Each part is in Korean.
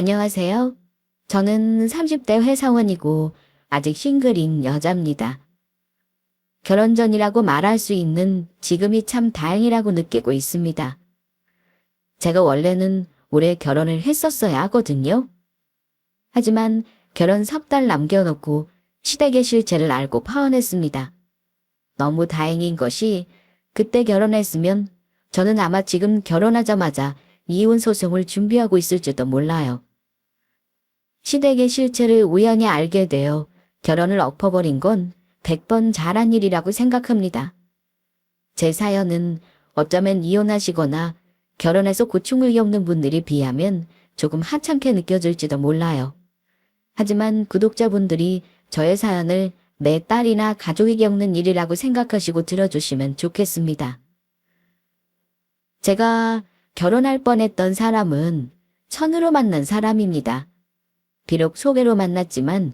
안녕하세요. 저는 30대 회사원이고 아직 싱글인 여자입니다. 결혼 전이라고 말할 수 있는 지금이 참 다행이라고 느끼고 있습니다. 제가 원래는 올해 결혼을 했었어야 하거든요. 하지만 결혼 석 달 남겨놓고 시댁의 실체를 알고 파혼했습니다. 너무 다행인 것이 그때 결혼했으면 저는 아마 지금 결혼하자마자 이혼 소송을 준비하고 있을지도 몰라요. 시댁의 실체를 우연히 알게 되어 결혼을 엎어버린 건 100번 잘한 일이라고 생각합니다. 제 사연은 어쩌면 이혼하시거나 결혼해서 고충을 겪는 분들이 비하면 조금 하찮게 느껴질지도 몰라요. 하지만 구독자분들이 저의 사연을 내 딸이나 가족이 겪는 일이라고 생각하시고 들어주시면 좋겠습니다. 제가 결혼할 뻔했던 사람은 천으로 만난 사람입니다. 비록 소개로 만났지만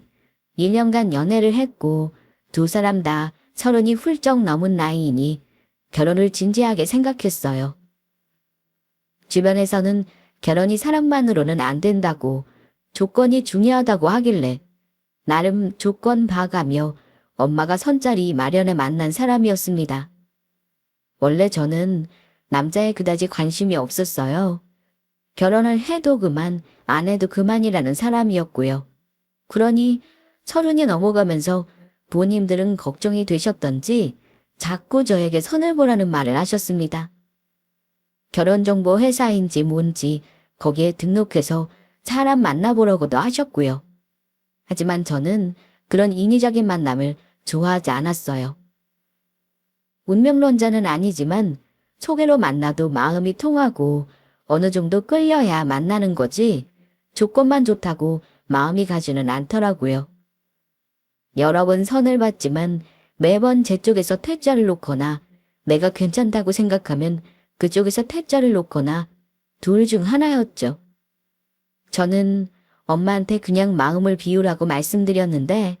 1년간 연애를 했고 두 사람 다 30이 훌쩍 넘은 나이이니 결혼을 진지하게 생각했어요. 주변에서는 결혼이 사랑만으로는 안 된다고 조건이 중요하다고 하길래 나름 조건 봐가며 엄마가 선자리 마련해 만난 사람이었습니다. 원래 저는 남자에 그다지 관심이 없었어요. 결혼을 해도 그만, 안 해도 그만이라는 사람이었고요. 그러니 30이 넘어가면서 부모님들은 걱정이 되셨던지 자꾸 저에게 선을 보라는 말을 하셨습니다. 결혼정보 회사인지 뭔지 거기에 등록해서 사람 만나보라고도 하셨고요. 하지만 저는 그런 인위적인 만남을 좋아하지 않았어요. 운명론자는 아니지만 소개로 만나도 마음이 통하고 어느 정도 끌려야 만나는 거지 조건만 좋다고 마음이 가지는 않더라고요. 여러 번 선을 봤지만 매번 제 쪽에서 퇴짜를 놓거나 내가 괜찮다고 생각하면 그쪽에서 퇴짜를 놓거나 둘 중 하나였죠. 저는 엄마한테 그냥 마음을 비우라고 말씀드렸는데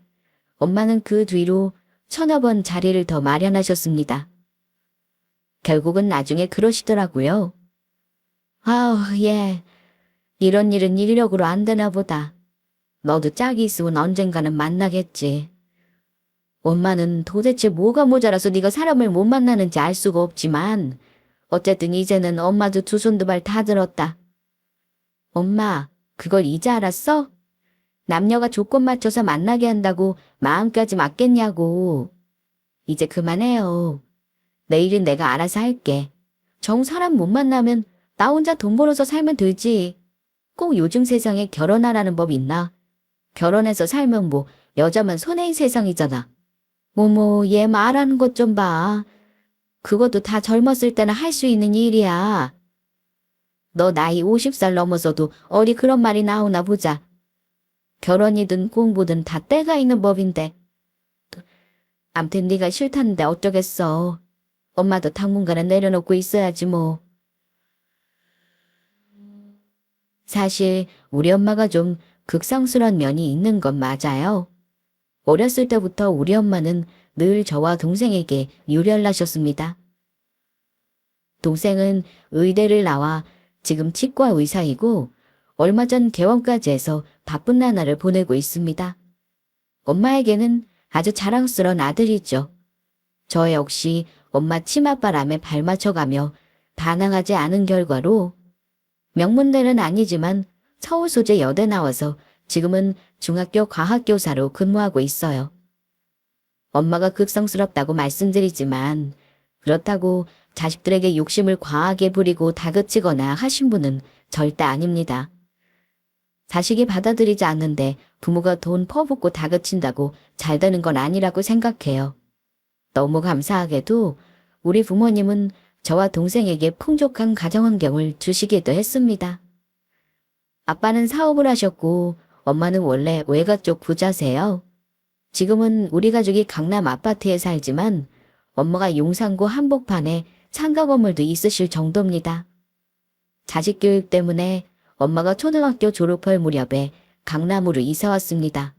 엄마는 그 뒤로 1000여 번 자리를 더 마련하셨습니다. 결국은 나중에 그러시더라고요. 아우, 예. 이런 일은 인력으로 안 되나 보다. 너도 짝이 있으면 언젠가는 만나겠지. 엄마는 도대체 뭐가 모자라서 네가 사람을 못 만나는지 알 수가 없지만 어쨌든 이제는 엄마도 두 손 두 발 다 들었다. 엄마, 그걸 이제 알았어? 남녀가 조건 맞춰서 만나게 한다고 마음까지 맞겠냐고. 이제 그만해요. 내일은 내가 알아서 할게. 정 사람 못 만나면 나 혼자 돈 벌어서 살면 되지. 꼭 요즘 세상에 결혼하라는 법 있나? 결혼해서 살면 뭐 여자만 손해인 세상이잖아. 얘 말하는 것 좀 봐. 그것도 다 젊었을 때나 할 수 있는 일이야. 너 나이 50살 넘어서도 어디 그런 말이 나오나 보자. 결혼이든 공부든 다 때가 있는 법인데. 암튼 네가 싫다는데 어쩌겠어. 엄마도 당분간은 내려놓고 있어야지 뭐. 사실 우리 엄마가 좀 극성스러운 면이 있는 건 맞아요. 어렸을 때부터 우리 엄마는 늘 저와 동생에게 유별나셨습니다. 동생은 의대를 나와 지금 치과 의사이고 얼마 전 개원까지 해서 바쁜 나날을 보내고 있습니다. 엄마에게는 아주 자랑스러운 아들이죠. 저 역시 엄마 치맛바람에 발맞춰가며 반항하지 않은 결과로 명문대는 아니지만 서울 소재 여대 나와서 지금은 중학교 과학교사로 근무하고 있어요. 엄마가 극성스럽다고 말씀드리지만 그렇다고 자식들에게 욕심을 과하게 부리고 다그치거나 하신 분은 절대 아닙니다. 자식이 받아들이지 않는데 부모가 돈 퍼붓고 다그친다고 잘 되는 건 아니라고 생각해요. 너무 감사하게도 우리 부모님은 저와 동생에게 풍족한 가정 환경을 주시기도 했습니다. 아빠는 사업을 하셨고 엄마는 원래 외가 쪽 부자세요. 지금은 우리 가족이 강남 아파트에 살지만 엄마가 용산구 한복판에 상가 건물도 있으실 정도입니다. 자식 교육 때문에 엄마가 초등학교 졸업할 무렵에 강남으로 이사 왔습니다.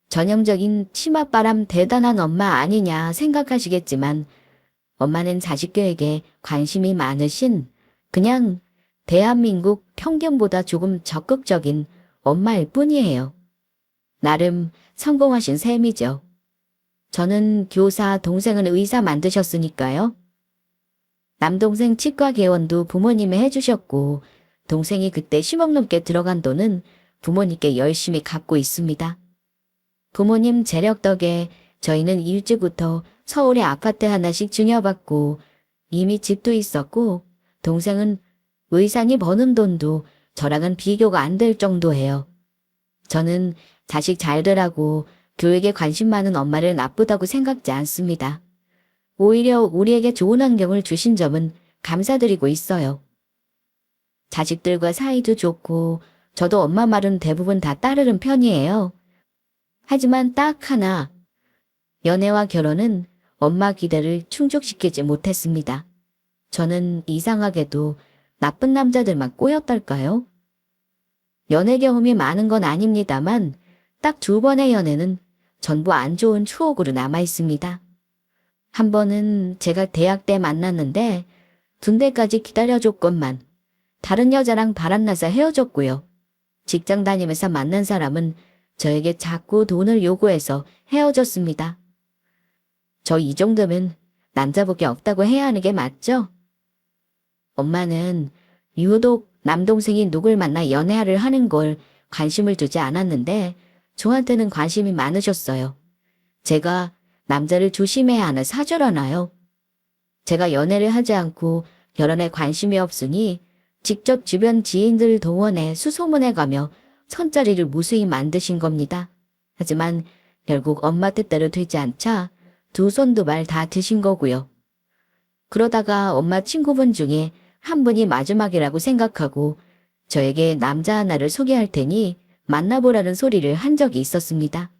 전형적인 치맛바람 대단한 엄마 아니냐 생각하시겠지만 엄마는 자식 교육에 관심이 많으신 그냥 대한민국 평균보다 조금 적극적인 엄마일 뿐이에요. 나름 성공하신 셈이죠. 저는 교사, 동생은 의사 만드셨으니까요. 남동생 치과 개원도 부모님이 해주셨고, 동생이 그때 10억 넘게 들어간 돈은 부모님께 열심히 갚고 있습니다. 부모님 재력 덕에 저희는 일찍부터 서울에 아파트 하나씩 증여받고 이미 집도 있었고, 동생은 의사니 버는 돈도 저랑은 비교가 안 될 정도예요. 저는 자식 잘 되라고 교육에 관심 많은 엄마를 나쁘다고 생각지 않습니다. 오히려 우리에게 좋은 환경을 주신 점은 감사드리고 있어요. 자식들과 사이도 좋고 저도 엄마 말은 대부분 다 따르는 편이에요. 하지만 딱 하나, 연애와 결혼은 엄마 기대를 충족시키지 못했습니다. 저는 이상하게도 나쁜 남자들만 꼬였달까요? 연애 경험이 많은 건 아닙니다만 딱 2번의 연애는 전부 안 좋은 추억으로 남아 있습니다. 한 번은 제가 대학 때 만났는데 군대까지 기다려줬건만 다른 여자랑 바람나서 헤어졌고요. 직장 다니면서 만난 사람은 저에게 자꾸 돈을 요구해서 헤어졌습니다. 저 이 정도면 남자복이 없다고 해야 하는 게 맞죠? 엄마는 유독 남동생이 누굴 만나 연애를 하는 걸 관심을 두지 않았는데 저한테는 관심이 많으셨어요. 제가 남자를 조심해야 하는 사절 하나요? 제가 연애를 하지 않고 결혼에 관심이 없으니 직접 주변 지인들 동원해 수소문해가며 손자리를 무수히 만드신 겁니다. 하지만 결국 엄마 뜻대로 되지 않자 2손 2발 다 드신 거고요. 그러다가 엄마 친구분 중에 한 분이 마지막이라고 생각하고 저에게 남자 하나를 소개할 테니 만나보라는 소리를 한 적이 있었습니다.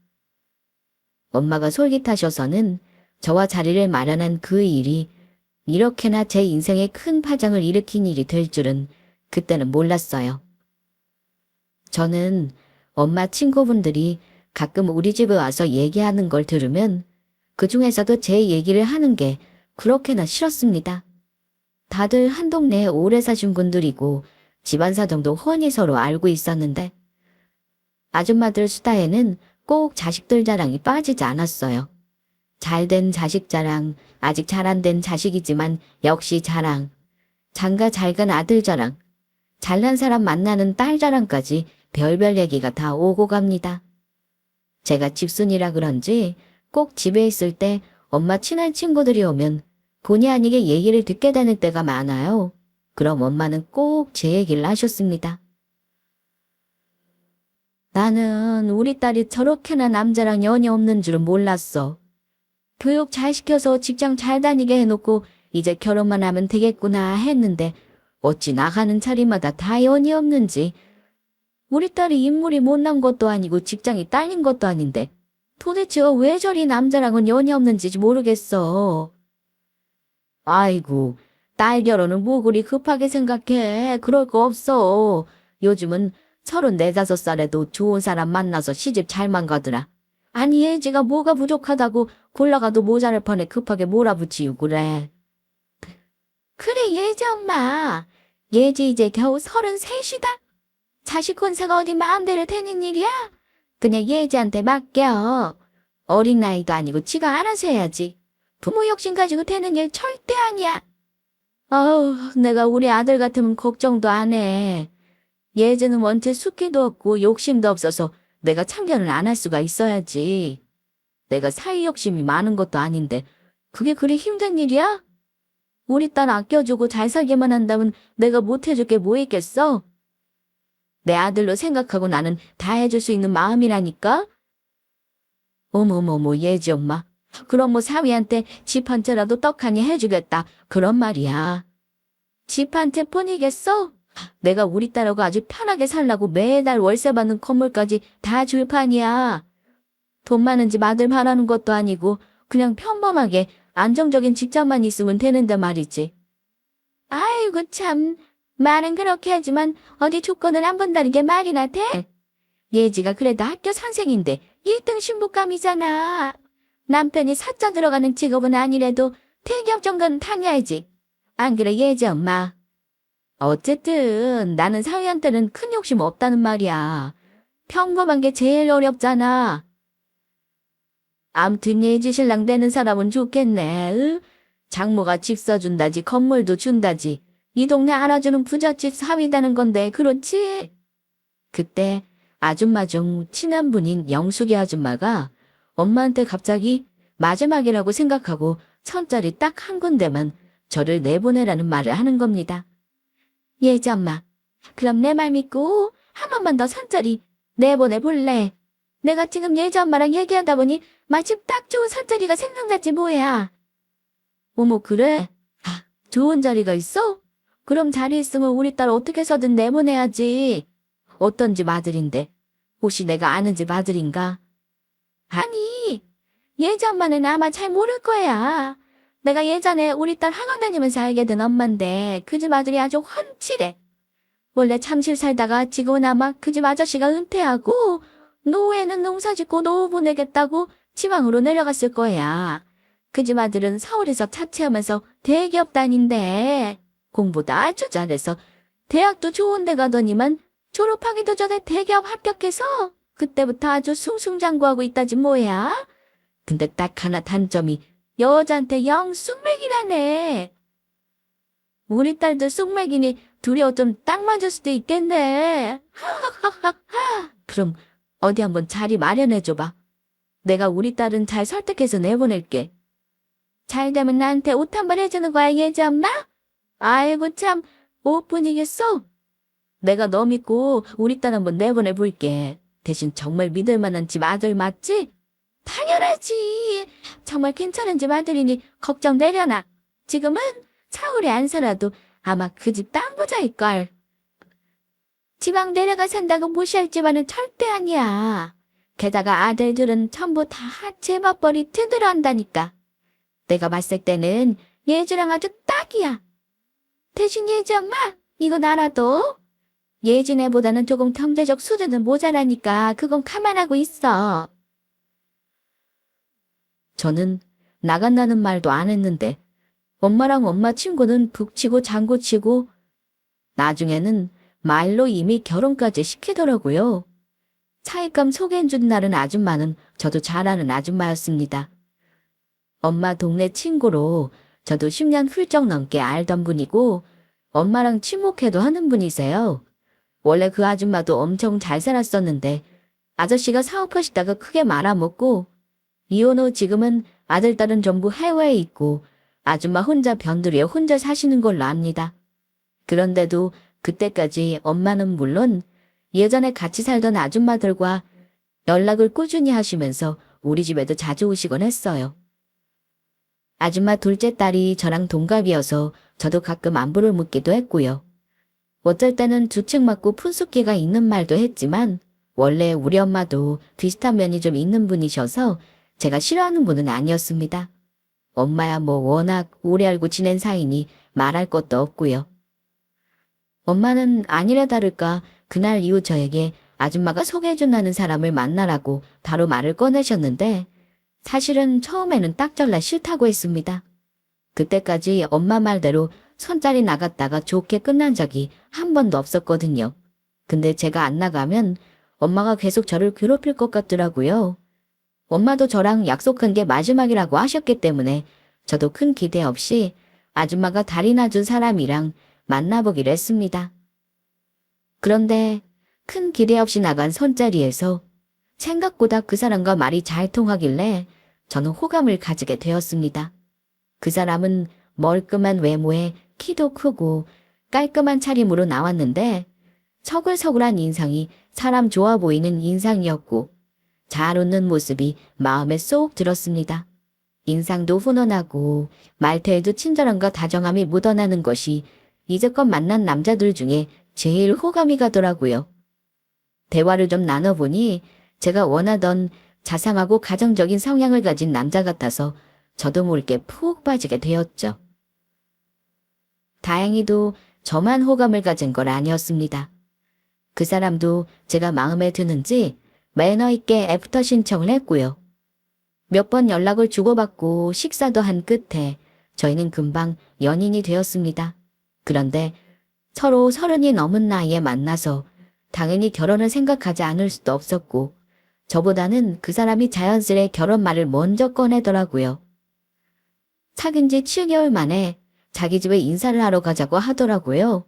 엄마가 솔깃하셔서는 저와 자리를 마련한 그 일이 이렇게나 제 인생에 큰 파장을 일으킨 일이 될 줄은 그때는 몰랐어요. 저는 엄마 친구분들이 가끔 우리 집에 와서 얘기하는 걸 들으면 그 중에서도 제 얘기를 하는 게 그렇게나 싫었습니다. 다들 한 동네에 오래 사신 분들이고 집안 사정도 훤히 서로 알고 있었는데 아줌마들 수다에는 꼭 자식들 자랑이 빠지지 않았어요. 잘된 자식 자랑, 아직 잘 안 된 자식이지만 역시 자랑, 장가 잘 간 아들 자랑, 잘난 사람 만나는 딸 자랑까지 별별 얘기가 다 오고 갑니다. 제가 집순이라 그런지 꼭 집에 있을 때 엄마 친한 친구들이 오면 본의 아니게 얘기를 듣게 되는 때가 많아요. 그럼 엄마는 꼭 제 얘기를 하셨습니다. 나는 우리 딸이 저렇게나 남자랑 연이 없는 줄은 몰랐어. 교육 잘 시켜서 직장 잘 다니게 해놓고 이제 결혼만 하면 되겠구나 했는데 어찌 나가는 자리마다 다 연이 없는지. 우리 딸이 인물이 못난 것도 아니고 직장이 딸린 것도 아닌데 도대체 왜 저리 남자랑은 연이 없는지 모르겠어. 아이고, 딸 결혼은 뭐 그리 급하게 생각해. 그럴 거 없어. 요즘은 34~5살에도 좋은 사람 만나서 시집 잘만 가더라. 아니 예지가 뭐가 부족하다고 골라가도 모자랄 판에 급하게 몰아붙이고 그래. 그래 예지 엄마. 예지 이제 겨우 33이다. 자식 권세가 어디 마음대로 되는 일이야? 그냥 예지한테 맡겨. 어린 나이도 아니고 지가 알아서 해야지. 부모 욕심 가지고 되는 일 절대 아니야. 아우, 내가 우리 아들 같으면 걱정도 안 해. 예지는 원체 숙기도 없고 욕심도 없어서 내가 참견을 안 할 수가 있어야지. 내가 사위 욕심이 많은 것도 아닌데 그게 그리 힘든 일이야? 우리 딸 아껴주고 잘 살게만 한다면 내가 못 해줄 게 뭐 있겠어? 내 아들로 생각하고 나는 다 해줄 수 있는 마음이라니까? 어머머머 예지 엄마. 그럼 뭐 사위한테 집 한 채라도 떡하니 해주겠다. 그런 말이야. 집 한 채뿐이겠어? 내가 우리 딸하고 아주 편하게 살라고 매달 월세 받는 건물까지 다 줄 판이야. 돈 많은 집 아들 바라는 것도 아니고 그냥 평범하게 안정적인 직장만 있으면 되는데 말이지. 아이고 참. 말은 그렇게 하지만 어디 조건을 안 본다는 게 말이나 돼? 예지가 그래도 학교 선생인데 1등 신부감이잖아. 남편이 사자 들어가는 직업은 아니래도 대기업 정도는 다녀야지. 안 그래 예지 엄마? 어쨌든 나는 사위한테는 큰 욕심 없다는 말이야. 평범한 게 제일 어렵잖아. 암튼 예지 신랑 되는 사람은 좋겠네. 으? 장모가 집 써준다지 건물도 준다지. 이 동네 알아주는 부잣집 사위다는 건데 그렇지? 그때 아줌마 중 친한 분인 영숙이 아줌마가 엄마한테 갑자기 마지막이라고 생각하고 천짜리 딱 한 군데만 저를 내보내라는 말을 하는 겁니다. 예지 엄마, 그럼 내 말 믿고 한 번만 더 천짜리 내보내볼래? 내가 지금 예지 엄마랑 얘기하다 보니 마침 딱 좋은 선자리가 생각났지 뭐야. 어머 그래? 아, 좋은 자리가 있어? 그럼 자리 있으면 우리 딸 어떻게 해서든 내보내야지. 어떤 집 아들인데? 혹시 내가 아는 집 아들인가? 아니, 예지 엄마는 아마 잘 모를 거야. 내가 예전에 우리 딸 학원 다니면서 알게 된 엄마인데 그 집 아들이 아주 훤칠해. 원래 잠실 살다가 지금은 아마 그 집 아저씨가 은퇴하고 노후에는 농사짓고 노후 보내겠다고 지방으로 내려갔을 거야. 그 집 아들은 서울에서 자취하면서 대기업 다닌대. 공부도 아주 잘해서 대학도 좋은 데 가더니만 졸업하기도 전에 대기업 합격해서 그때부터 아주 숭숭장구하고 있다지 뭐야. 근데 딱 하나 단점이 여자한테 영 쑥맥이라네. 우리 딸도 쑥맥이니 둘이 어쩜 딱 맞을 수도 있겠네. 하하하하. 그럼 어디 한번 자리 마련해줘봐. 내가 우리 딸은 잘 설득해서 내보낼게. 잘 되면 나한테 옷 한 번 해주는 거야, 예지 엄마? 아이고 참, 옷뿐이겠어? 내가 너 믿고 우리 딸 한번 내보내볼게. 대신 정말 믿을 만한 집 아들 맞지? 당연하지. 정말 괜찮은 집 아들이니 걱정 내려놔. 지금은 서울에 안 살아도 아마 그 집 땅 부자일걸. 지방 내려가 산다고 무시할 집안은 절대 아니야. 게다가 아들들은 전부 다 재벌벌이 튀들어한다니까. 내가 봤을 때는 예지랑 아주 딱이야. 대신 예지 엄마, 이건 알아도 예진 애보다는 조금 경제적 수준은 모자라니까 그건 감안하고 있어. 저는 나간다는 말도 안 했는데 엄마랑 엄마 친구는 북치고 장구치고 나중에는 말로 이미 결혼까지 시키더라고요. 차익감 소개해준 날은 아줌마는 저도 잘 아는 아줌마였습니다. 엄마 동네 친구로 저도 10년 훌쩍 넘게 알던 분이고 엄마랑 친목회도 하는 분이세요. 원래 그 아줌마도 엄청 잘 살았었는데 아저씨가 사업하시다가 크게 말아먹고 이혼 후 지금은 아들, 딸은 전부 해외에 있고 아줌마 혼자 변두리에 혼자 사시는 걸로 압니다. 그런데도 그때까지 엄마는 물론 예전에 같이 살던 아줌마들과 연락을 꾸준히 하시면서 우리 집에도 자주 오시곤 했어요. 아줌마 둘째 딸이 저랑 동갑이어서 저도 가끔 안부를 묻기도 했고요. 어쩔 때는 주책 맞고 푼숙기가 있는 말도 했지만 원래 우리 엄마도 비슷한 면이 좀 있는 분이셔서 제가 싫어하는 분은 아니었습니다. 엄마야 뭐 워낙 오래 알고 지낸 사이니 말할 것도 없고요. 엄마는 아니라 다를까 그날 이후 저에게 아줌마가 소개해준다는 사람을 만나라고 바로 말을 꺼내셨는데 사실은 처음에는 딱 잘라 싫다고 했습니다. 그때까지 엄마 말대로 손자리 나갔다가 좋게 끝난 적이 한 번도 없었거든요. 근데 제가 안 나가면 엄마가 계속 저를 괴롭힐 것 같더라고요. 엄마도 저랑 약속한 게 마지막이라고 하셨기 때문에 저도 큰 기대 없이 아줌마가 달이 나준 사람이랑 만나보기로 했습니다. 그런데 큰 기대 없이 나간 손자리에서 생각보다 그 사람과 말이 잘 통하길래 저는 호감을 가지게 되었습니다. 그 사람은 멀끔한 외모에 키도 크고 깔끔한 차림으로 나왔는데 서글서글한 인상이 사람 좋아 보이는 인상이었고 잘 웃는 모습이 마음에 쏙 들었습니다. 인상도 훈훈하고 말태에도 친절함과 다정함이 묻어나는 것이 이제껏 만난 남자들 중에 제일 호감이 가더라고요. 대화를 좀 나눠보니 제가 원하던 자상하고 가정적인 성향을 가진 남자 같아서 저도 모르게 푹 빠지게 되었죠. 다행히도 저만 호감을 가진 건 아니었습니다. 그 사람도 제가 마음에 드는지 매너 있게 애프터 신청을 했고요. 몇 번 연락을 주고받고 식사도 한 끝에 저희는 금방 연인이 되었습니다. 그런데 서로 30이 넘은 나이에 만나서 당연히 결혼을 생각하지 않을 수도 없었고 저보다는 그 사람이 자연스레 결혼 말을 먼저 꺼내더라고요. 사귄 지 7개월 만에 자기 집에 인사를 하러 가자고 하더라고요.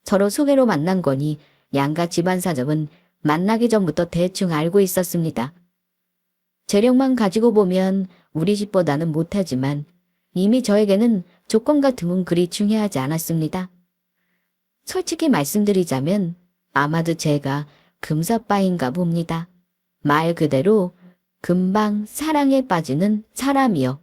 서로 소개로 만난 거니 양가 집안 사정은 만나기 전부터 대충 알고 있었습니다. 재력만 가지고 보면 우리 집보다는 못하지만 이미 저에게는 조건 같은 건 그리 중요하지 않았습니다. 솔직히 말씀드리자면 아마도 제가 금사빠인가 봅니다. 말 그대로 금방 사랑에 빠지는 사람이요.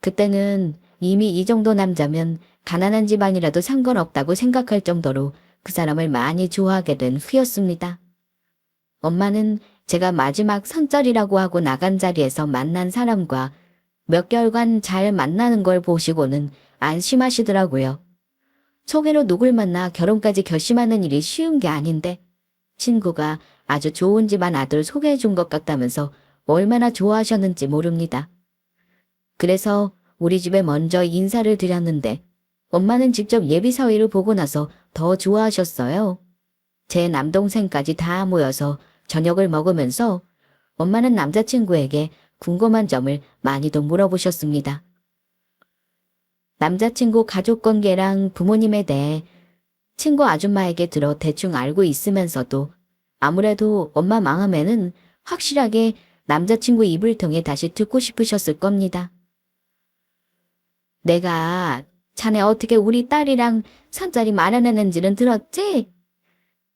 그때는 이미 이 정도 남자면 가난한 집안이라도 상관없다고 생각할 정도로 그 사람을 많이 좋아하게 된 후였습니다. 엄마는 제가 마지막 선절이라고 하고 나간 자리에서 만난 사람과 몇 개월간 잘 만나는 걸 보시고는 안심하시더라고요. 소개로 누굴 만나 결혼까지 결심하는 일이 쉬운 게 아닌데 친구가 아주 좋은 집안 아들 소개해 준 것 같다면서 얼마나 좋아하셨는지 모릅니다. 그래서 우리 집에 먼저 인사를 드렸는데 엄마는 직접 예비 사위를 보고 나서 더 좋아하셨어요. 제 남동생까지 다 모여서 저녁을 먹으면서 엄마는 남자친구에게 궁금한 점을 많이도 물어보셨습니다. 남자친구 가족관계랑 부모님에 대해 친구 아줌마에게 들어 대충 알고 있으면서도 아무래도 엄마 마음에는 확실하게 남자친구 입을 통해 다시 듣고 싶으셨을 겁니다. 내가 자네 어떻게 우리 딸이랑 산자리 마련했는지는 들었지?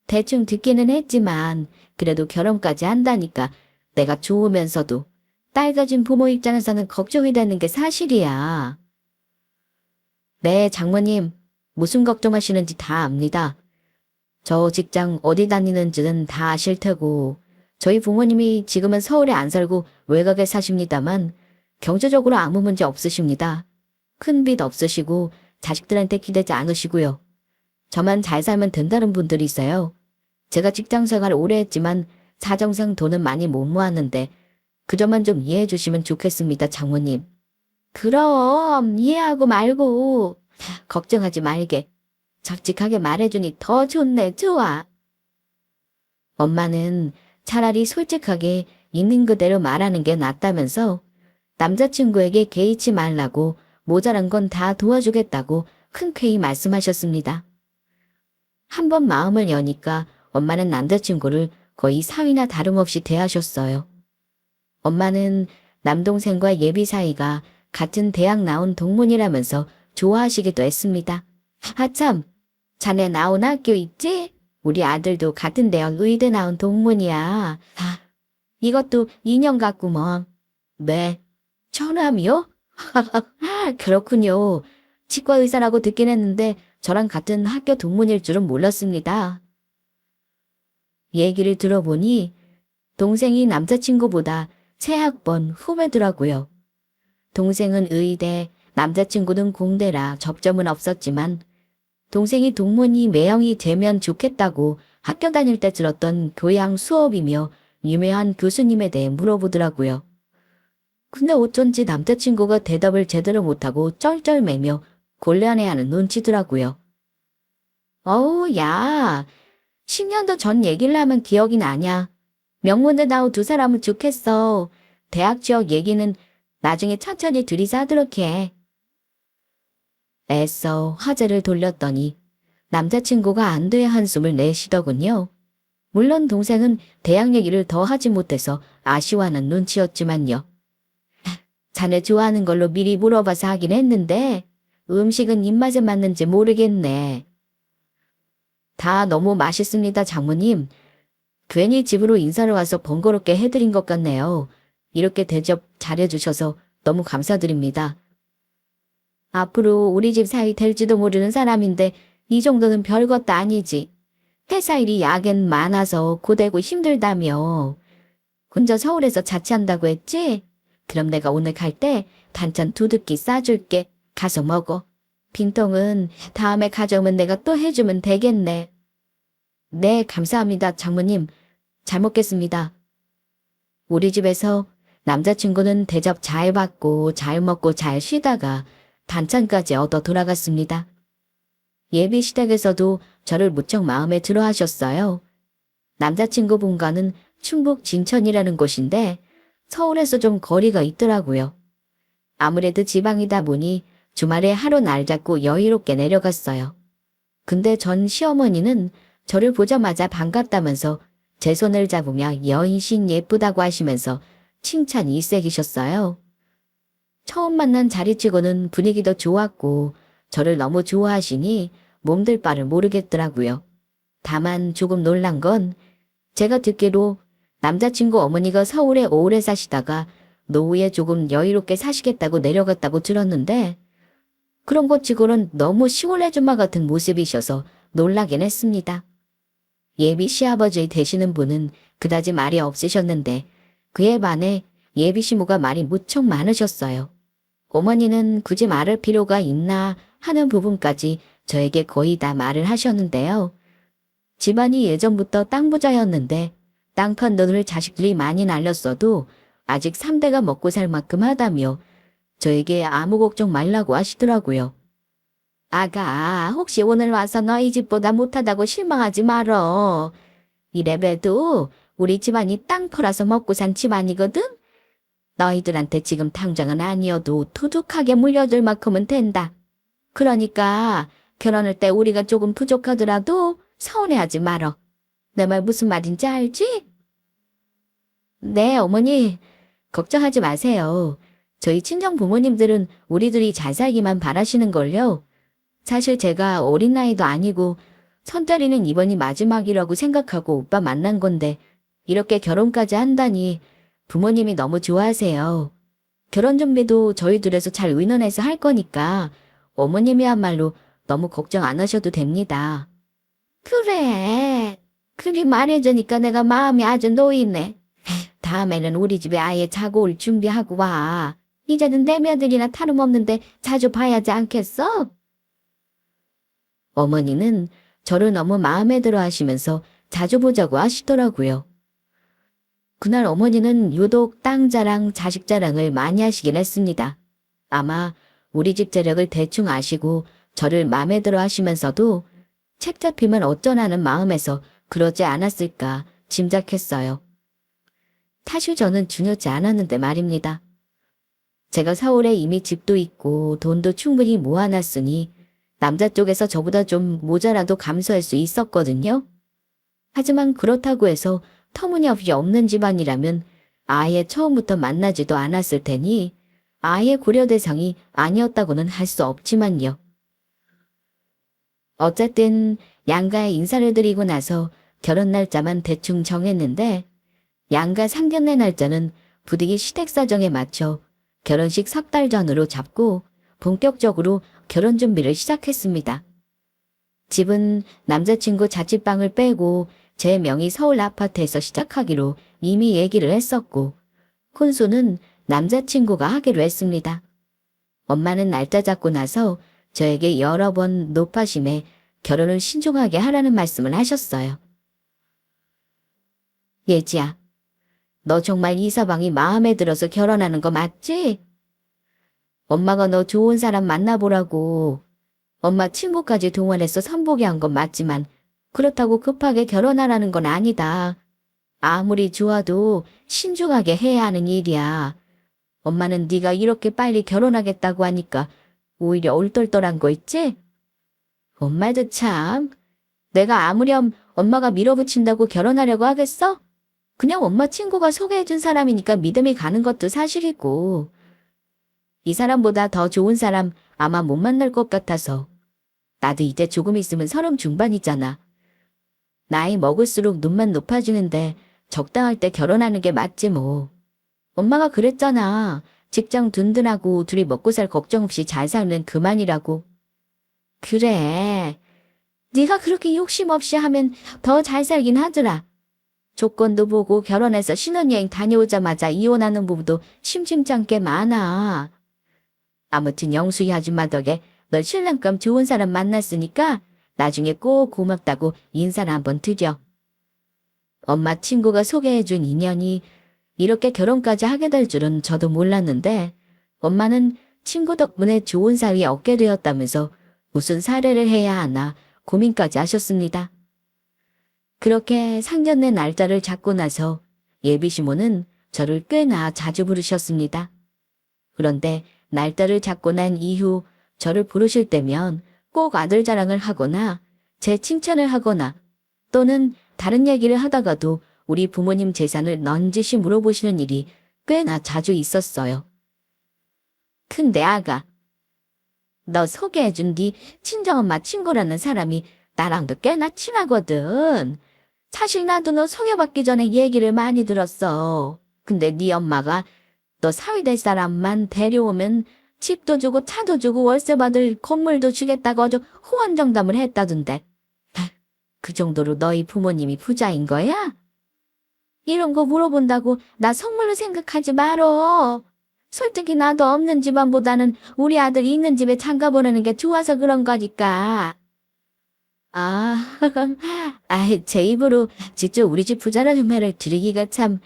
대충 듣기는 했지만 그래도 결혼까지 한다니까 내가 좋으면서도 딸 가진 부모 입장에서는 걱정이 되는 게 사실이야. 네, 장모님. 무슨 걱정하시는지 다 압니다. 저 직장 어디 다니는지는 다 아실 테고 저희 부모님이 지금은 서울에 안 살고 외곽에 사십니다만 경제적으로 아무 문제 없으십니다. 큰 빚 없으시고 자식들한테 기대지 않으시고요. 저만 잘 살면 된다는 분들이 있어요. 제가 직장 생활 오래 했지만 사정상 돈은 많이 못 모았는데 그 점만 좀 이해해 주시면 좋겠습니다, 장모님. 그럼 이해하고 말고 걱정하지 말게. 적직하게 말해주니 더 좋네, 좋아. 엄마는 차라리 솔직하게 있는 그대로 말하는 게 낫다면서 남자친구에게 개의치 말라고 모자란 건 다 도와주겠다고 흔쾌히 말씀하셨습니다. 한번 마음을 여니까 엄마는 남자친구를 거의 사위나 다름없이 대하셨어요. 엄마는 남동생과 예비 사이가 같은 대학 나온 동문이라면서 좋아하시기도 했습니다. 아참, 자네 나온 학교 있지? 우리 아들도 같은 대학 의대 나온 동문이야. 이것도 인연 같구먼. 네, 처남이요? 그렇군요. 치과 의사라고 듣긴 했는데 저랑 같은 학교 동문일 줄은 몰랐습니다. 얘기를 들어보니 동생이 남자친구보다 세 학번 후배더라고요. 동생은 의대, 남자친구는 공대라 접점은 없었지만 동생이 동문이 매형이 되면 좋겠다고 학교 다닐 때 들었던 교양 수업이며 유명한 교수님에 대해 물어보더라고요. 근데 어쩐지 남자친구가 대답을 제대로 못하고 쩔쩔매며 곤란해하는 눈치더라고요. 어우, 야, 10년도 전 얘기를 하면 기억이 나냐. 명문대 나온 두 사람은 좋겠어. 대학 취업 얘기는 나중에 천천히 둘이서 하도록 해. 애써 화제를 돌렸더니 남자친구가 안 돼 한숨을 내쉬더군요. 물론 동생은 대학 얘기를 더 하지 못해서 아쉬워하는 눈치였지만요. 자네 좋아하는 걸로 미리 물어봐서 하긴 했는데 음식은 입맛에 맞는지 모르겠네. 다 너무 맛있습니다, 장모님. 괜히 집으로 인사를 와서 번거롭게 해드린 것 같네요. 이렇게 대접 잘해주셔서 너무 감사드립니다. 앞으로 우리 집 사이 될지도 모르는 사람인데 이 정도는 별것도 아니지. 회사 일이 야근 많아서 고되고 힘들다며. 혼자 서울에서 자취한다고 했지? 그럼 내가 오늘 갈 때 반찬 두둑히 싸줄게. 가서 먹어. 빈통은 다음에 가져오면 내가 또 해주면 되겠네. 네, 감사합니다, 장모님. 잘 먹겠습니다. 우리 집에서 남자친구는 대접 잘 받고 잘 먹고 잘 쉬다가 반찬까지 얻어 돌아갔습니다. 예비 시댁에서도 저를 무척 마음에 들어 하셨어요. 남자친구분과는 충북 진천이라는 곳인데 서울에서 좀 거리가 있더라고요. 아무래도 지방이다 보니 주말에 하루 날 잡고 여유롭게 내려갔어요. 근데 전 시어머니는 저를 보자마자 반갑다면서 제 손을 잡으며 여인신 예쁘다고 하시면서 칭찬이 일색이셨어요. 처음 만난 자리치고는 분위기도 좋았고 저를 너무 좋아하시니 몸둘 바를 모르겠더라고요. 다만 조금 놀란 건 제가 듣기로 남자친구 어머니가 서울에 오래 사시다가 노후에 조금 여유롭게 사시겠다고 내려갔다고 들었는데 그런 것 치고는 너무 시골 애줌마 같은 모습이셔서 놀라긴 했습니다. 예비 시아버지 되시는 분은 그다지 말이 없으셨는데 그에 반해 예비 시모가 말이 무척 많으셨어요. 어머니는 굳이 말할 필요가 있나 하는 부분까지 저에게 거의 다 말을 하셨는데요. 집안이 예전부터 땅 부자였는데 땅 판 돈을 자식들이 많이 날렸어도 아직 3대가 먹고 살 만큼 하다며 저에게 아무 걱정 말라고 하시더라고요. 아가, 혹시 오늘 와서 너희 집보다 못하다고 실망하지 말어. 이래봬도 우리 집안이 땅 팔아서 먹고 산 집안이거든? 너희들한테 지금 당장은 아니어도 두둑하게 물려줄 만큼은 된다. 그러니까 결혼할 때 우리가 조금 부족하더라도 서운해하지 말어. 내 말 무슨 말인지 알지? 네, 어머니. 걱정하지 마세요. 저희 친정 부모님들은 우리들이 잘 살기만 바라시는걸요. 사실 제가 어린 나이도 아니고 손자리는 이번이 마지막이라고 생각하고 오빠 만난 건데 이렇게 결혼까지 한다니 부모님이 너무 좋아하세요. 결혼 준비도 저희 둘에서 잘 의논해서 할 거니까 어머님이야말로 너무 걱정 안 하셔도 됩니다. 그래. 그리 말해주니까 내가 마음이 아주 놓이네. 다음에는 우리 집에 아예 자고 올 준비하고 와. 이제는 내 며느리나 다름없는데 자주 봐야지 않겠어? 어머니는 저를 너무 마음에 들어 하시면서 자주 보자고 하시더라고요. 그날 어머니는 유독 땅 자랑, 자식 자랑을 많이 하시긴 했습니다. 아마 우리 집 재력을 대충 아시고 저를 마음에 들어 하시면서도 책 잡히면 어쩌나는 마음에서 그러지 않았을까 짐작했어요. 사실 저는 중요치 않았는데 말입니다. 제가 서울에 이미 집도 있고 돈도 충분히 모아놨으니 남자 쪽에서 저보다 좀 모자라도 감수할 수 있었거든요. 하지만 그렇다고 해서 터무니없이 없는 집안이라면 아예 처음부터 만나지도 않았을 테니 아예 고려 대상이 아니었다고는 할 수 없지만요. 어쨌든 양가에 인사를 드리고 나서 결혼 날짜만 대충 정했는데 양가 상견례 날짜는 부득이 시댁 사정에 맞춰 결혼식 3달 전으로 잡고 본격적으로 결혼 준비를 시작했습니다. 집은 남자친구 자취방을 빼고 제 명의 서울 아파트에서 시작하기로 이미 얘기를 했었고 혼수는 남자친구가 하기로 했습니다. 엄마는 날짜 잡고 나서 저에게 여러 번 노파심에 결혼을 신중하게 하라는 말씀을 하셨어요. 예지야, 너 정말 이서방이 마음에 들어서 결혼하는 거 맞지? 엄마가 너 좋은 사람 만나보라고 엄마 친구까지 동원해서 선보게 한 건 맞지만 그렇다고 급하게 결혼하라는 건 아니다. 아무리 좋아도 신중하게 해야 하는 일이야. 엄마는 네가 이렇게 빨리 결혼하겠다고 하니까 오히려 얼떨떨한 거 있지? 엄마도 참. 내가 아무렴 엄마가 밀어붙인다고 결혼하려고 하겠어? 그냥 엄마 친구가 소개해준 사람이니까 믿음이 가는 것도 사실이고. 이 사람보다 더 좋은 사람 아마 못 만날 것 같아서. 나도 이제 조금 있으면 30 중반이잖아. 나이 먹을수록 눈만 높아지는데 적당할 때 결혼하는 게 맞지 뭐. 엄마가 그랬잖아. 직장 든든하고 둘이 먹고 살 걱정 없이 잘 살면 그만이라고. 그래. 네가 그렇게 욕심 없이 하면 더 잘 살긴 하더라. 조건도 보고 결혼해서 신혼여행 다녀오자마자 이혼하는 부부도 심심찮게 많아. 아무튼 영수이 아줌마 덕에 널 신랑감 좋은 사람 만났으니까 나중에 꼭 고맙다고 인사를 한번 드려. 엄마 친구가 소개해준 인연이 이렇게 결혼까지 하게 될 줄은 저도 몰랐는데 엄마는 친구 덕분에 좋은 사위 얻게 되었다면서 무슨 사례를 해야 하나 고민까지 하셨습니다. 그렇게 상견례 날짜를 잡고 나서 예비시모는 저를 꽤나 자주 부르셨습니다. 그런데 날짜를 잡고 난 이후 저를 부르실 때면 꼭 아들 자랑을 하거나 제 칭찬을 하거나 또는 다른 얘기를 하다가도 우리 부모님 재산을 넌지시 물어보시는 일이 꽤나 자주 있었어요. 근데 아가, 너 소개해준 네 친정엄마 친구라는 사람이 나랑도 꽤나 친하거든. 사실 나도 너 소개받기 전에 얘기를 많이 들었어. 근데 네 엄마가 너 사위될 사람만 데려오면 집도 주고 차도 주고 월세 받을 건물도 주겠다고 아주 호언정담을 했다던데. 그 정도로 너희 부모님이 부자인 거야? 이런 거 물어본다고 나 선물로 생각하지 말어. 솔직히 나도 없는 집안보다는 우리 아들 있는 집에 장가 보내는 게 좋아서 그런 거니까. 아, 제 입으로 직접 우리 집 부자라는 말을 드리기가 참,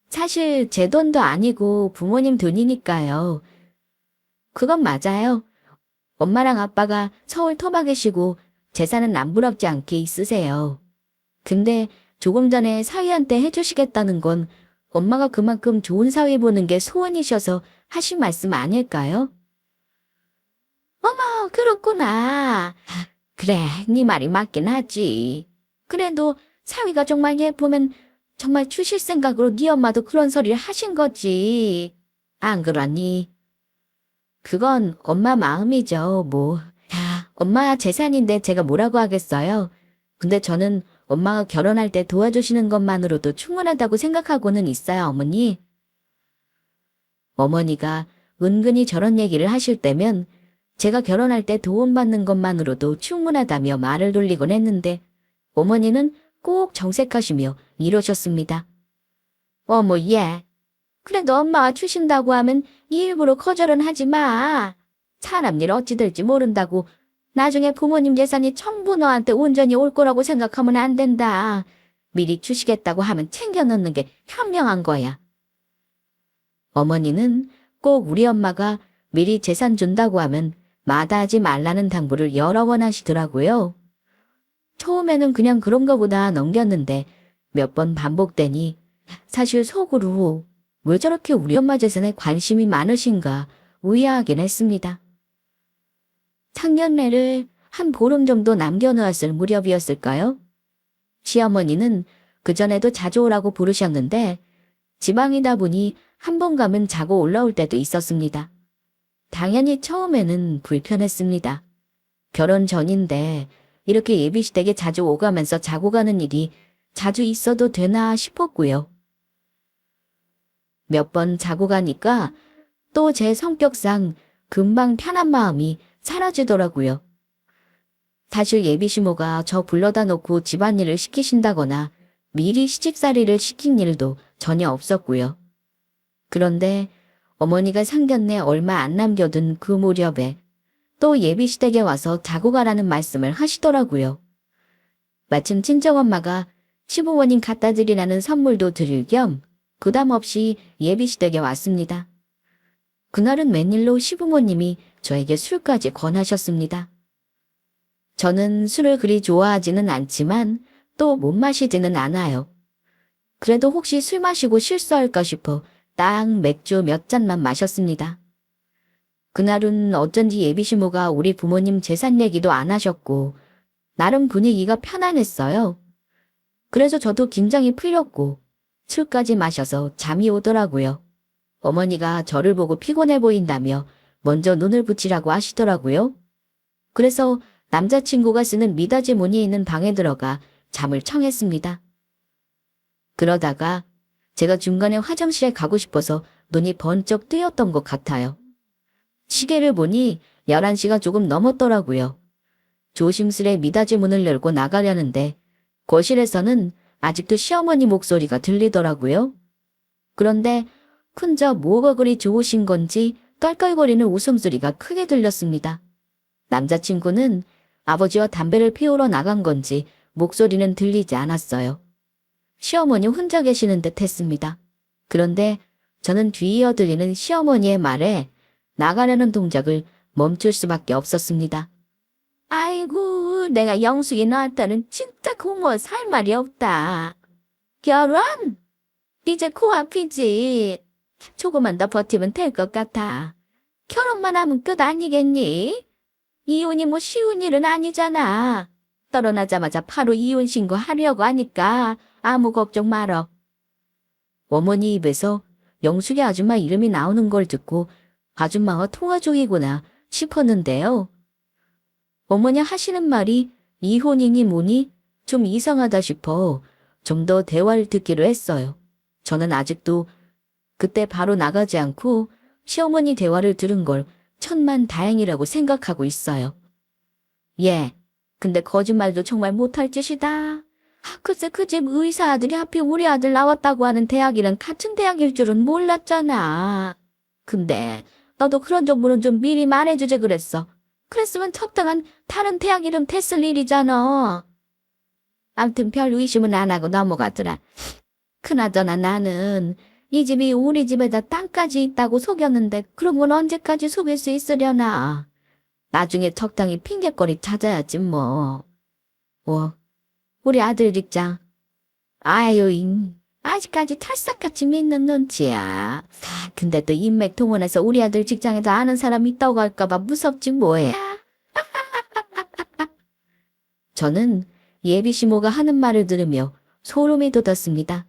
사실 제 돈도 아니고 부모님 돈이니까요. 그건 맞아요. 엄마랑 아빠가 서울 토박에 계시고 재산은 남부럽지 않게 있으세요. 근데 조금 전에 사위한테 해주시겠다는 건 엄마가 그만큼 좋은 사위 보는 게 소원이셔서 하신 말씀 아닐까요? 어머, 그렇구나. 그래, 네 말이 맞긴 하지. 그래도 사위가 정말 예쁘면 정말 주실 생각으로 네 엄마도 그런 소리를 하신 거지. 안 그러니? 그건 엄마 마음이죠, 뭐. 야, 엄마 재산인데 제가 뭐라고 하겠어요. 근데 저는 엄마가 결혼할 때 도와주시는 것만으로도 충분하다고 생각하고는 있어요, 어머니. 어머니가 은근히 저런 얘기를 하실 때면 제가 결혼할 때 도움받는 것만으로도 충분하다며 말을 돌리곤 했는데 어머니는 꼭 정색하시며 이러셨습니다. 어머, 얘. 그래도 엄마가 주신다고 하면 일부러 거절은 하지 마. 사람 일 어찌 될지 모른다고 나중에 부모님 예산이 전부 너한테 온전히 올 거라고 생각하면 안 된다. 미리 주시겠다고 하면 챙겨 넣는 게 현명한 거야. 어머니는 꼭 우리 엄마가 미리 재산 준다고 하면 마다하지 말라는 당부를 여러 번 하시더라고요. 처음에는 그냥 그런가 보다 넘겼는데 몇 번 반복되니 사실 속으로 왜 저렇게 우리 엄마 재산에 관심이 많으신가 의아하긴 했습니다. 상견례를 한 보름 정도 남겨놓았을 무렵이었을까요? 시어머니는 그전에도 자주 오라고 부르셨는데 지방이다 보니 한 번 가면 자고 올라올 때도 있었습니다. 당연히 처음에는 불편했습니다. 결혼 전인데 이렇게 예비시댁에 자주 오가면서 자고 가는 일이 자주 있어도 되나 싶었고요. 몇 번 자고 가니까 또 제 성격상 금방 편한 마음이 사라지더라고요. 사실 예비시모가 저 불러다 놓고 집안일을 시키신다거나 미리 시집살이를 시킨 일도 전혀 없었고요. 그런데 어머니가 상견례 얼마 안 남겨둔 그 무렵에 또 예비시댁에 와서 자고 가라는 말씀을 하시더라고요. 마침 친정엄마가 시부모님 갖다 드리라는 선물도 드릴 겸 부담 없이 예비시댁에 왔습니다. 그날은 웬일로 시부모님이 저에게 술까지 권하셨습니다. 저는 술을 그리 좋아하지는 않지만 또 못 마시지는 않아요. 그래도 혹시 술 마시고 실수할까 싶어 딱 맥주 몇 잔만 마셨습니다. 그날은 어쩐지 예비시모가 우리 부모님 재산 얘기도 안 하셨고 나름 분위기가 편안했어요. 그래서 저도 긴장이 풀렸고 술까지 마셔서 잠이 오더라고요. 어머니가 저를 보고 피곤해 보인다며 먼저 눈을 붙이라고 하시더라고요. 그래서 남자친구가 쓰는 미닫이 문이 있는 방에 들어가 잠을 청했습니다. 그러다가 제가 중간에 화장실에 가고 싶어서 눈이 번쩍 뜨였던 것 같아요. 시계를 보니 11시가 조금 넘었더라고요. 조심스레 미닫이 문을 열고 나가려는데 거실에서는 아직도 시어머니 목소리가 들리더라고요. 그런데 혼자 뭐가 그리 좋으신 건지 깔깔거리는 웃음소리가 크게 들렸습니다. 남자친구는 아버지와 담배를 피우러 나간 건지 목소리는 들리지 않았어요. 시어머니 혼자 계시는 듯 했습니다. 그런데 저는 뒤이어 들리는 시어머니의 말에 나가려는 동작을 멈출 수밖에 없었습니다. 아이고, 내가 영숙이 너한테는 진짜 고마워 살 말이 없다. 결혼? 이제 코앞이지. 조금만 더 버티면 될 것 같아. 결혼만 하면 끝 아니겠니? 이혼이 뭐 쉬운 일은 아니잖아. 결혼하자마자 바로 이혼 신고하려고 하니까 아무 걱정 말어. 어머니 입에서 영숙이 아줌마 이름이 나오는 걸 듣고 아줌마와 통화 중이구나 싶었는데요. 어머니 하시는 말이 이혼이니 뭐니 좀 이상하다 싶어 좀 더 대화를 듣기로 했어요. 저는 아직도 그때 바로 나가지 않고 시어머니 대화를 들은 걸 천만 다행이라고 생각하고 있어요. 예, 근데 거짓말도 정말 못할 짓이다. 글쎄 그 집 의사 아들이 하필 우리 아들 나왔다고 하는 대학이랑 같은 대학일 줄은 몰랐잖아. 근데 너도 그런 정보는 좀 미리 말해주지 그랬어. 그랬으면 적당한 다른 대학 이름 됐을 일이잖아. 암튼 별 의심은 안 하고 넘어가더라. 그나저나 나는 이 집이 우리 집에다 땅까지 있다고 속였는데 그런 건 언제까지 속일 수 있으려나. 나중에 적당히 핑계거리 찾아야지 뭐. 우리 아들 직장. 아유, 아직까지 탈싹같이 믿는 눈치야. 근데 또 인맥 동원해서 우리 아들 직장에도 아는 사람 있다고 할까봐 무섭지 뭐해. 저는 예비 시모가 하는 말을 들으며 소름이 돋았습니다.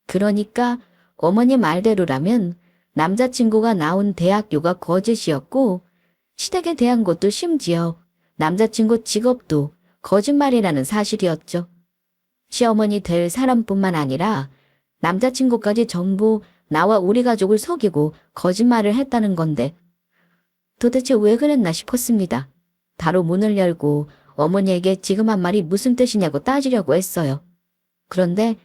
그러니까 어머니 말대로라면 남자친구가 나온 대학교가 거짓이었고 시댁에 대한 것도 심지어 남자친구 직업도 거짓말이라는 사실이었죠. 시어머니 될 사람뿐만 아니라 남자친구까지 전부 나와 우리 가족을 속이고 거짓말을 했다는 건데 도대체 왜 그랬나 싶었습니다. 바로 문을 열고 어머니에게 지금 한 말이 무슨 뜻이냐고 따지려고 했어요. 그런데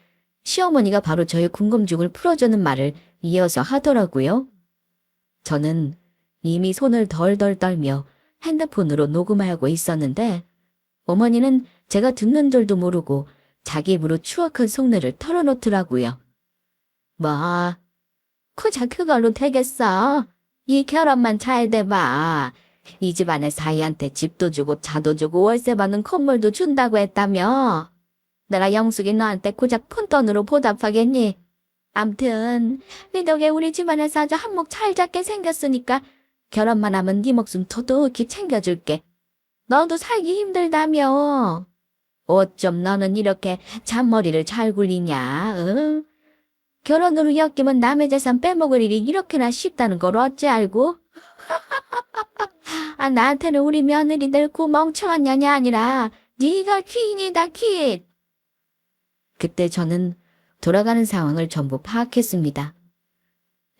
시어머니가 바로 저의 궁금증을 풀어주는 말을 이어서 하더라고요. 저는 이미 손을 덜덜 떨며 핸드폰으로 녹음하고 있었는데 어머니는 제가 듣는 줄도 모르고 자기 입으로 추억한 속내를 털어놓더라고요. 뭐, 그저 그걸로 되겠어. 이 결혼만 잘 돼봐. 이 집안의 사이한테 집도 주고 차도 주고 월세 받는 건물도 준다고 했다며. 내가 영숙이 너한테 고작 푼돈으로 보답하겠니? 암튼 네 덕에 우리 집안에서 아주 한몫 잘 잡게 생겼으니까 결혼만 하면 네 목숨 도둑히 챙겨줄게. 너도 살기 힘들다며. 어쩜 너는 이렇게 잔머리를 잘 굴리냐, 응? 결혼으로 엮이면 남의 재산 빼먹을 일이 이렇게나 쉽다는 걸 어찌 알고? 나한테는 우리 며느리들 그 멍청한 년이 아니라 네가 퀸이다, 퀸. 그때 저는 돌아가는 상황을 전부 파악했습니다.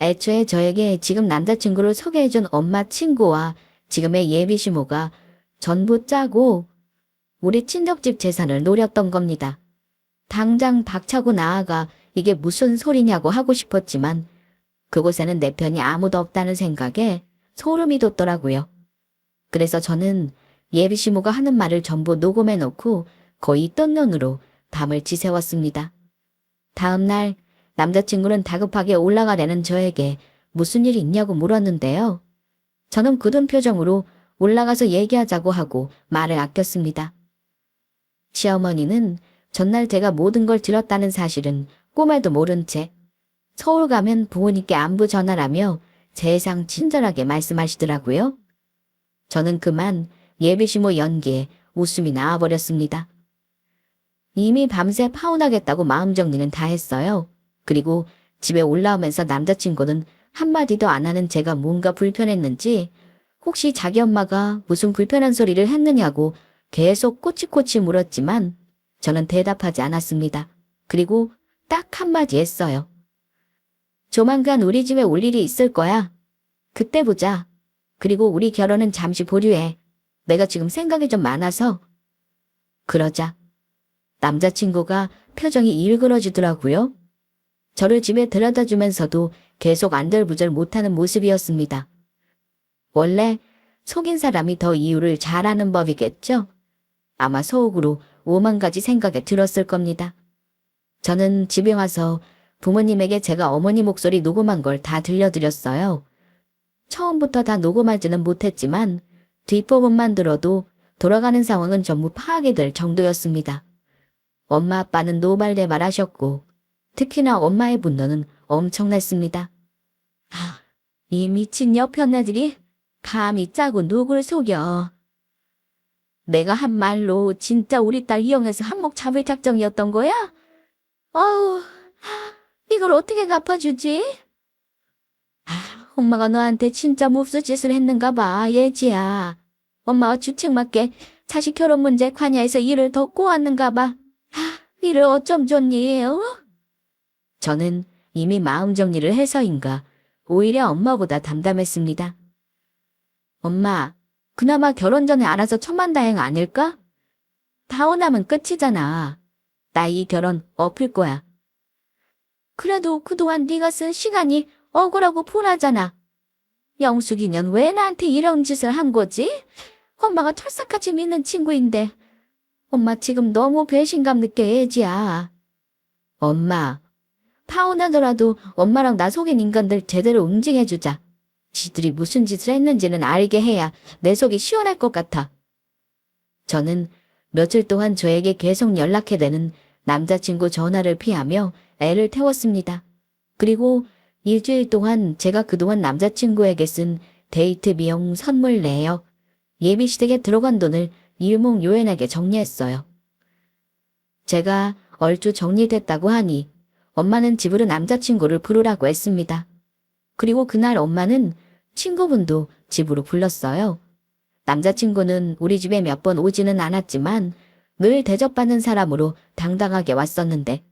애초에 저에게 지금 남자친구를 소개해준 엄마 친구와 지금의 예비 시모가 전부 짜고 우리 친척집 재산을 노렸던 겁니다. 당장 박차고 나아가 이게 무슨 소리냐고 하고 싶었지만 그곳에는 내 편이 아무도 없다는 생각에 소름이 돋더라고요. 그래서 저는 예비 시모가 하는 말을 전부 녹음해 놓고 거의 뜬 눈으로 밤을 지새웠습니다. 다음 날 남자친구는 다급하게 올라가려는 저에게 무슨 일 있냐고 물었는데요. 저는 굳은 표정으로 올라가서 얘기하자고 하고 말을 아꼈습니다. 시어머니는 전날 제가 모든 걸 들었다는 사실은 꿈에도 모른 채 서울 가면 부모님께 안부 전하라며 세상 친절하게 말씀하시더라고요. 저는 그만 예비시모 연기에 웃음이 나와버렸습니다. 이미 밤새 파혼하겠다고 마음 정리는 다 했어요. 그리고 집에 올라오면서 남자친구는 한마디도 안 하는 제가 뭔가 불편했는지 혹시 자기 엄마가 무슨 불편한 소리를 했느냐고 계속 꼬치꼬치 물었지만 저는 대답하지 않았습니다. 그리고 딱 한마디 했어요. 조만간 우리 집에 올 일이 있을 거야. 그때 보자. 그리고 우리 결혼은 잠시 보류해. 내가 지금 생각이 좀 많아서. 그러자 남자친구가 표정이 일그러지더라고요. 저를 집에 데려다 주면서도 계속 안절부절 못하는 모습이었습니다. 원래 속인 사람이 더 이유를 잘 아는 법이겠죠? 아마 속으로 5만 가지 생각이 들었을 겁니다. 저는 집에 와서 부모님에게 제가 어머니 목소리 녹음한 걸 다 들려드렸어요. 처음부터 다 녹음하지는 못했지만 뒷부분만 들어도 돌아가는 상황은 전부 파악이 될 정도였습니다. 엄마 아빠는 노발대발하셨고 특히나 엄마의 분노는 엄청났습니다. 이 미친 여편네들이 감히 짜고 누굴 속여. 내가 한 말로 진짜 우리 딸 이용해서 한몫 잡을 작정이었던 거야? 어우, 이걸 어떻게 갚아주지? 엄마가 너한테 진짜 몹쓸 짓을 했는가 봐, 예지야. 엄마가 주책맞게 자식 결혼 문제 관여해서 일을 더 꼬았는가 봐. 일을 어쩜 좋니, 어? 저는 이미 마음 정리를 해서인가 오히려 엄마보다 담담했습니다. 엄마, 그나마 결혼 전에 알아서 천만다행 아닐까? 다혼하면 끝이잖아. 나 이 결혼 엎을 거야. 그래도 그동안 네가 쓴 시간이 억울하고 분하잖아. 영숙이는 왜 나한테 이런 짓을 한 거지? 엄마가 철석같이 믿는 친구인데. 엄마 지금 너무 배신감 느껴, 예지야. 엄마, 파혼하더라도 엄마랑 나 속인 인간들 제대로 응징해주자. 지들이 무슨 짓을 했는지는 알게 해야 내 속이 시원할 것 같아. 저는 며칠 동안 저에게 계속 연락해대는 남자친구 전화를 피하며 애를 태웠습니다. 그리고 일주일 동안 제가 그동안 남자친구에게 쓴 데이트 비용 선물 내역, 예비시댁에 들어간 돈을 일목요연하게 정리했어요. 제가 얼추 정리됐다고 하니 엄마는 집으로 남자친구를 부르라고 했습니다. 그리고 그날 엄마는 친구분도 집으로 불렀어요. 남자친구는 우리 집에 몇 번 오지는 않았지만 늘 대접받는 사람으로 당당하게 왔었는데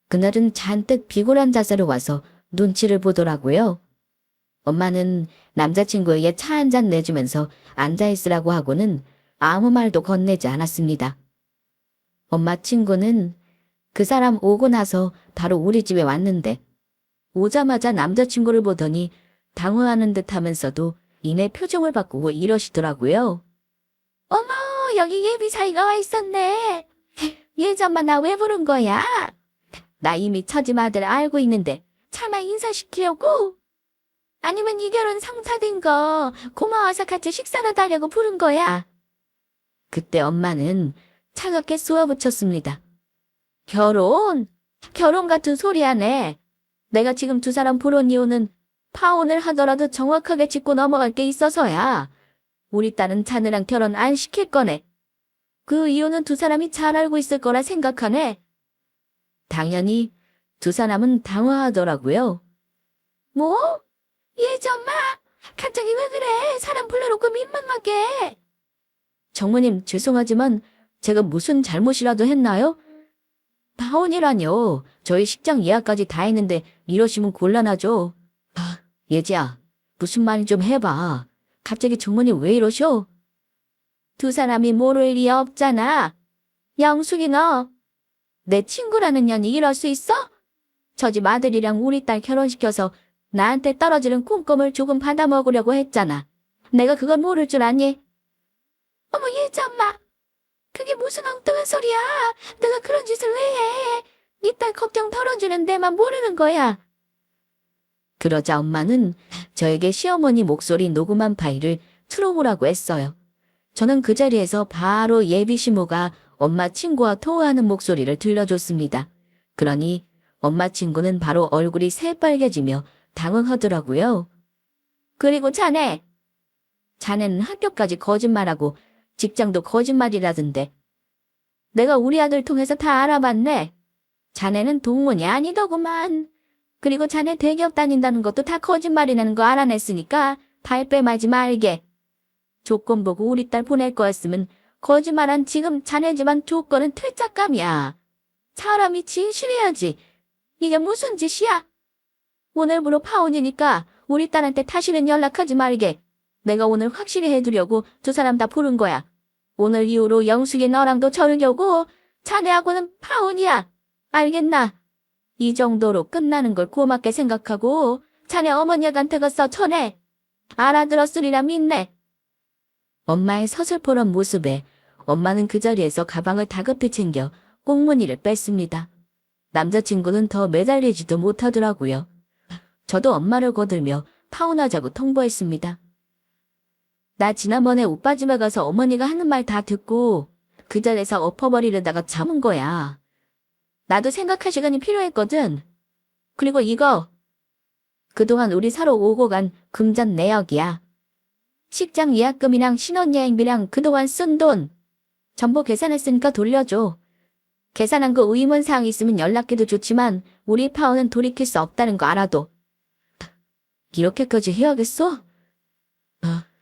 그날은 잔뜩 비굴한 자세로 와서 눈치를 보더라고요. 엄마는 남자친구에게 차 한 잔 내주면서 앉아있으라고 하고는 아무 말도 건네지 않았습니다. 엄마 친구는 그 사람 오고 나서 바로 우리 집에 왔는데 오자마자 남자친구를 보더니 당황하는 듯 하면서도 이내 표정을 바꾸고 이러시더라고요. 어머, 여기 예비사이가 와 있었네. 예전만 나 왜 부른 거야? 나 이미 처지 마들 알고 있는데 차마 인사시키려고? 아니면 이 결혼 성사된 거 고마워서 같이 식사나 하려고 부른 거야? 그때 엄마는 차갑게 쏘아붙였습니다. 결혼? 결혼 같은 소리 하네. 내가 지금 두 사람 부른 이유는 파혼을 하더라도 정확하게 짚고 넘어갈 게 있어서야. 우리 딸은 자네랑 결혼 안 시킬 거네. 그 이유는 두 사람이 잘 알고 있을 거라 생각하네. 당연히 두 사람은 당황하더라고요. 뭐? 예전마? 갑자기 왜 그래? 사람 불러놓고 민망하게. 정모님 죄송하지만 제가 무슨 잘못이라도 했나요? 파혼이라뇨. 저희 식장 예약까지 다 했는데 이러시면 곤란하죠. 예지야, 무슨 말 좀 해봐. 갑자기 정모님 왜 이러셔? 두 사람이 모를 리 없잖아. 영숙이 너, 내 친구라는 년이 이럴 수 있어? 저 집 아들이랑 우리 딸 결혼시켜서 나한테 떨어지는 꿈꿈을 조금 받아먹으려고 했잖아. 내가 그걸 모를 줄 아니? 어머 예전마, 그게 무슨 엉뚱한 소리야. 내가 그런 짓을 왜 해? 네 딸 걱정 덜어주는 데만 모르는 거야. 그러자 엄마는 저에게 시어머니 목소리 녹음한 파일을 틀어보라고 했어요. 저는 그 자리에서 바로 예비 시모가 엄마 친구와 통화하는 목소리를 들려줬습니다. 그러니 엄마 친구는 바로 얼굴이 새빨개지며 당황하더라고요. 그리고 자네. 자네는 학교까지 거짓말하고 직장도 거짓말이라던데. 내가 우리 아들 통해서 다 알아봤네. 자네는 동문이 아니더구만. 그리고 자네 대기업 다닌다는 것도 다 거짓말이라는 거 알아냈으니까 발뺌하지 말게. 조건 보고 우리 딸 보낼 거였으면 거짓말한 지금 자네 집안 조건은 퇴짜감이야. 사람이 진실해야지. 이게 무슨 짓이야? 오늘부로 파혼이니까 우리 딸한테 다시는 연락하지 말게. 내가 오늘 확실히 해두려고 두 사람 다 부른 거야. 오늘 이후로 영숙이 너랑도 절려고 자네하고는 파혼이야. 알겠나? 이 정도로 끝나는 걸 고맙게 생각하고 자네 어머니한테 가서 전해. 알아들었으리라 믿네. 엄마의 서슬퍼런 모습에 엄마는 그 자리에서 가방을 다급히 챙겨 꽁무니를 뺐습니다. 남자친구는 더 매달리지도 못하더라고요. 저도 엄마를 거들며 파혼하자고 통보했습니다. 나 지난번에 오빠 집에 가서 어머니가 하는 말 다 듣고 그 자리에서 엎어버리려다가 참은 거야. 나도 생각할 시간이 필요했거든. 그리고 이거 그동안 우리 사러 오고 간 금전 내역이야. 식장 예약금이랑 신혼여행비랑 그동안 쓴 돈 전부 계산했으니까 돌려줘. 계산한 거 의문사항 있으면 연락해도 좋지만 우리 파혼은 돌이킬 수 없다는 거 알아도. 이렇게까지 해야겠어?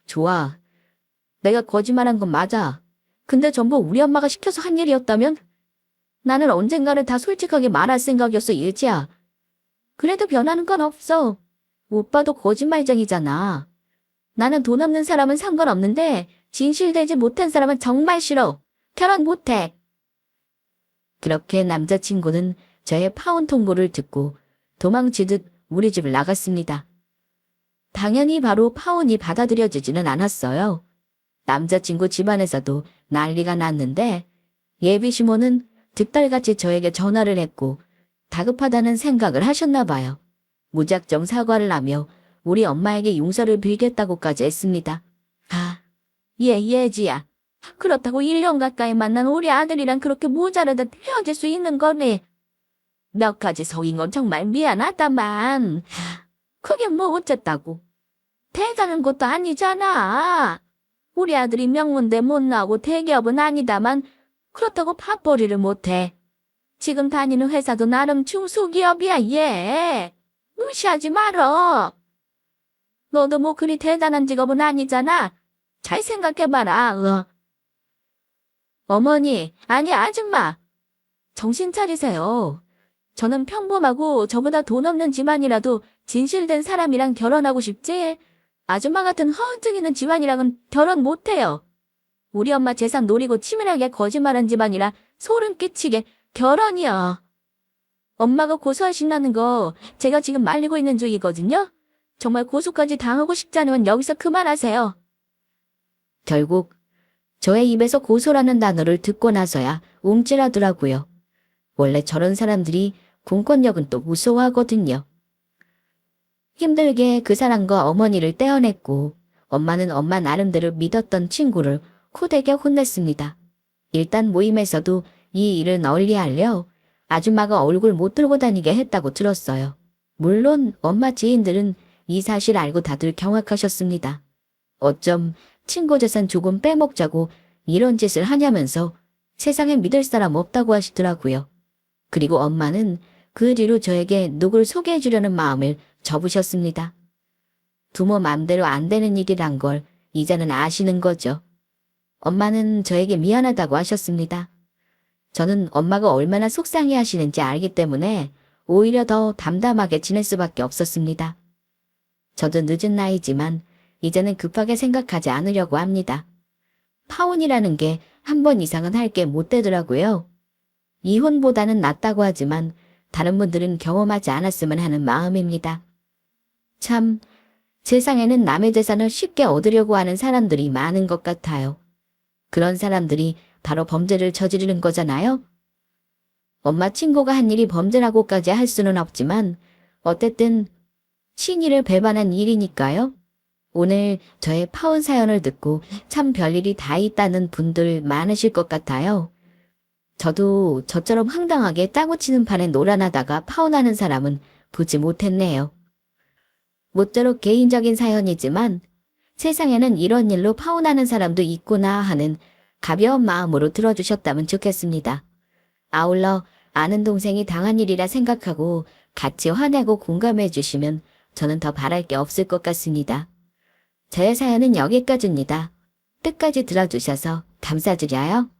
좋아. 내가 거짓말한 건 맞아. 근데 전부 우리 엄마가 시켜서 한 일이었다면? 나는 언젠가는 다 솔직하게 말할 생각이었어, 예지야. 그래도 변하는 건 없어. 오빠도 거짓말쟁이잖아. 나는 돈 없는 사람은 상관없는데 진실되지 못한 사람은 정말 싫어. 결혼 못해. 그렇게 남자친구는 저의 파혼 통보를 듣고 도망치듯 우리 집을 나갔습니다. 당연히 바로 파혼이 받아들여지지는 않았어요. 남자친구 집안에서도 난리가 났는데 예비 시모는 득달같이 저에게 전화를 했고 다급하다는 생각을 하셨나 봐요. 무작정 사과를 하며 우리 엄마에게 용서를 빌겠다고까지 했습니다. 예지야. 그렇다고 1년 가까이 만난 우리 아들이랑 그렇게 모자르다 헤어질 수 있는 거니? 몇 가지 속인 건 정말 미안하다만 그게 뭐 어쨌다고. 대단한 것도 아니잖아. 우리 아들이 명문대 못 나오고 대기업은 아니다만 그렇다고 밥벌이를 못해. 지금 다니는 회사도 나름 중소기업이야, 얘. 무시하지 말어. 너도 뭐 그리 대단한 직업은 아니잖아. 잘 생각해봐라. 어머니, 아니 아줌마. 정신 차리세요. 저는 평범하고 저보다 돈 없는 집안이라도 진실된 사람이랑 결혼하고 싶지. 아줌마 같은 허언증 집안이랑은 결혼 못해요. 우리 엄마 재산 노리고 치밀하게 거짓말한 집안이라 소름 끼치게 결혼이요. 엄마가 고소하신다는 거 제가 지금 말리고 있는 중이거든요. 정말 고소까지 당하고 싶지 않으면 여기서 그만하세요. 결국 저의 입에서 고소라는 단어를 듣고 나서야 움찔하더라고요. 원래 저런 사람들이 공권력은 또 무서워하거든요. 힘들게 그 사람과 어머니를 떼어냈고 엄마는 엄마 나름대로 믿었던 친구를 코되게 혼냈습니다. 일단 모임에서도 이 일을 널리 알려 아줌마가 얼굴 못 들고 다니게 했다고 들었어요. 물론 엄마 지인들은 이 사실 알고 다들 경악하셨습니다. 어쩜 친구 재산 조금 빼먹자고 이런 짓을 하냐면서 세상에 믿을 사람 없다고 하시더라고요. 그리고 엄마는 그 뒤로 저에게 누굴 소개해 주려는 마음을 접으셨습니다. 부모 맘대로 안 되는 일이란 걸 이제는 아시는 거죠. 엄마는 저에게 미안하다고 하셨습니다. 저는 엄마가 얼마나 속상해 하시는지 알기 때문에 오히려 더 담담하게 지낼 수밖에 없었습니다. 저도 늦은 나이지만 이제는 급하게 생각하지 않으려고 합니다. 파혼이라는 게 한 번 이상은 할 게 못 되더라고요. 이혼보다는 낫다고 하지만 다른 분들은 경험하지 않았으면 하는 마음입니다. 참, 세상에는 남의 재산을 쉽게 얻으려고 하는 사람들이 많은 것 같아요. 그런 사람들이 바로 범죄를 저지르는 거잖아요. 엄마 친구가 한 일이 범죄라고까지 할 수는 없지만 어쨌든 신의를 배반한 일이니까요. 오늘 저의 파혼 사연을 듣고 참 별일이 다 있다는 분들 많으실 것 같아요. 저도 저처럼 황당하게 짜고 치는 판에 놀아나다가 파혼하는 사람은 보지 못했네요. 모쪼록 개인적인 사연이지만 세상에는 이런 일로 파혼하는 사람도 있구나 하는 가벼운 마음으로 들어주셨다면 좋겠습니다. 아울러 아는 동생이 당한 일이라 생각하고 같이 화내고 공감해 주시면 저는 더 바랄 게 없을 것 같습니다. 제 사연은 여기까지입니다. 끝까지 들어주셔서 감사드려요.